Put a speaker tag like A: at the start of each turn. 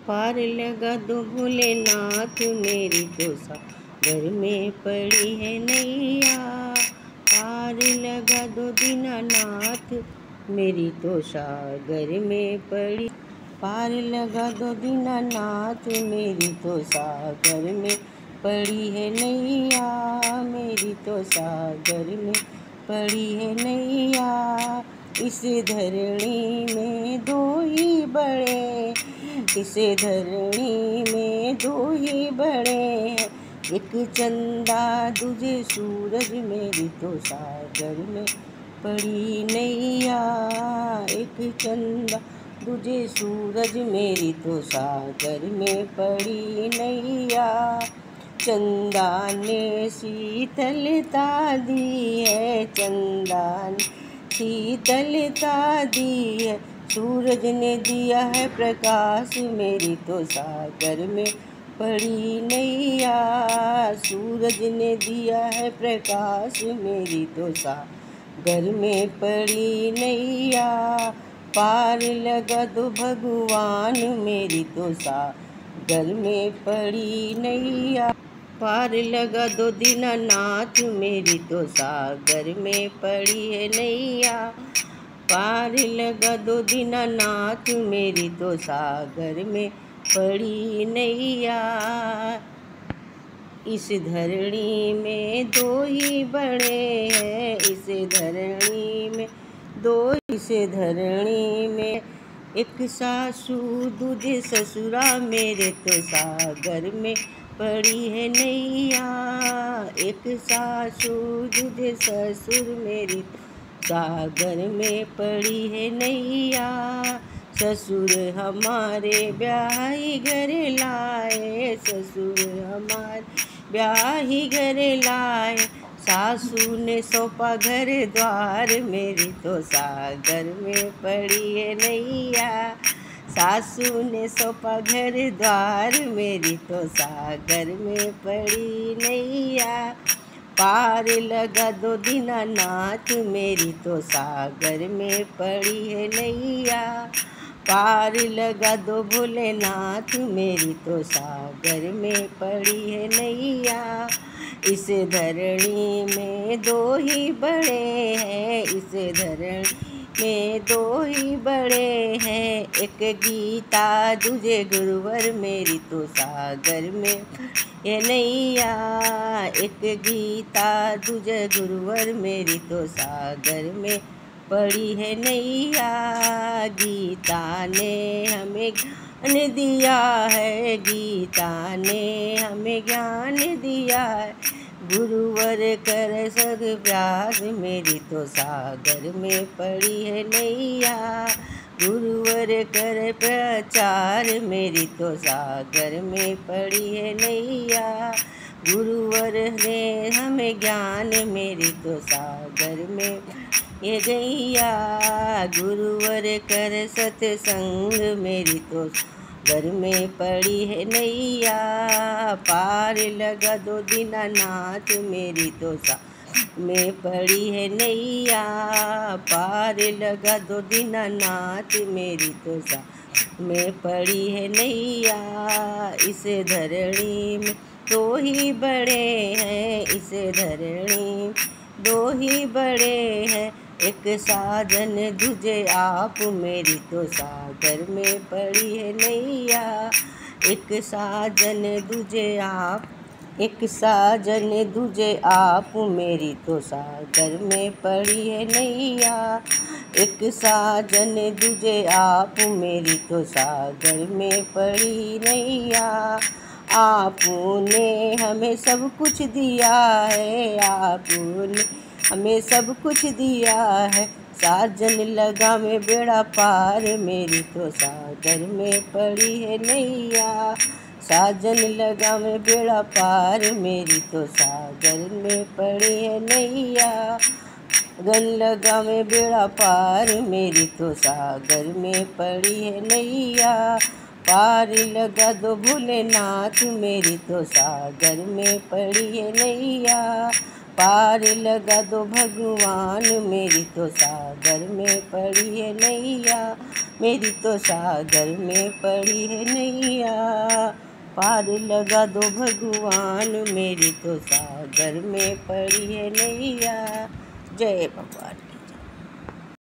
A: पार लगा दो भोलेनाथ मेरी तो सागर में पड़ी है नैया। पार लगा दो दीनानाथ मेरी तो सागर में पड़ी। पार लगा दो दीनानाथ मेरी तो सागर में पड़ी है नैया। मेरी तो सागर में पड़ी है नैया। इस धरणी में दो ही बड़े, इस धरणी में दो ही बड़े हैं। एक चंदा दूजे सूरज मेरी तो सागर में पड़ी नैया। एक चंदा दूजे सूरज मेरी तो सागर में पड़ी नैया। चंदा ने शीतलता दी है, चंदा ने शीतलता दी है। सूरज ने दिया है प्रकाश मेरी तो सागर में पड़ी नैया। सूरज ने दिया है प्रकाश मेरी तो सागर में पड़ी नैया। पार लगा दो भगवान मेरी तो सागर में पड़ी नैया। पार लगा दो दीनानाथ मेरी तो सागर में पड़ी है नैया। पार लगा दो दीनानाथ मेरी तो सागर में पड़ी नैया। इस धरणी में दो ही बड़े हैं, इस धरणी में दो, इस धरणी में एक सासू दूजे ससुरा मेरे तो सागर में पड़ी है नैया। एक सासू दूजे ससुर मेरी सागर में पड़ी है नैया। ससुर हमारे ब्याही घर लाए, ससुर हमारे ब्याही घर लाए। सासू ने सौंपा घर द्वार मेरी तो सागर में पड़ी है नैया। सासू ने सौंपा घर द्वार मेरी तो सागर में पड़ी नैया। पार लगा दो दीनानाथ मेरी तो सागर में पड़ी है नैया। पार लगा दो भोलेनाथ मेरी तो सागर में पड़ी है नैया। इस धरणी में दो ही बड़े हैं, इस धरणी में दो ही बड़े हैं। एक गीता दूजे गुरुवर मेरी तो सागर में ये नैया। एक गीता दूजे गुरुवर मेरी तो सागर में पड़ी है नैया। गीता ने हमें ज्ञान दिया है, गीता ने हमें ज्ञान दिया है। गुरुवर कर सग प्यास मेरी तो सागर में पड़ी है नैया। गुरुवर कर प्रचार मेरी तो सागर में पड़ी है नैया। गुरुवर ने हमें ज्ञान मेरी तो सागर में ये गैया। गुरुवर कर सत्संग मेरी तो घर में पड़ी है नैया। पार लगा दो दीनानाथ मेरी तो सागर में पड़ी है नैया। पार लगा दो दीनानाथ मेरी तो सागर में पड़ी है नैया। इस धरणी में दो ही बड़े हैं, इस धरणी दो ही बड़े हैं। एक साजन दूजे आप मेरी तो सागर में पड़ी है नैया। एक साजन दूजे आप, एक साजन दूजे आप मेरी तो सागर में पड़ी है नैया। एक साजन दूजे आप मेरी तो सागर में पड़ी नैया। आपने हमें सब कुछ दिया है, आपने हमें सब कुछ दिया है। साजन लगा में बेड़ा पार मेरी तो सागर में पड़ी है नैया। साजन लगा में बेड़ा पार मेरी तो सागर में पड़ी है नैया। गन लगा में बेड़ा पार मेरी तो सागर में पड़ी है नैया। पार लगा दो भोलेनाथ मेरी तो सागर में पड़ी है नैया। पार लगा दो भगवान मेरी तो सागर में पड़ी है नैया। मेरी तो सागर में पड़ी है नैया। पार लगा दो भगवान, मेरी तो सागर में पड़ी है नैया। जय भगवान।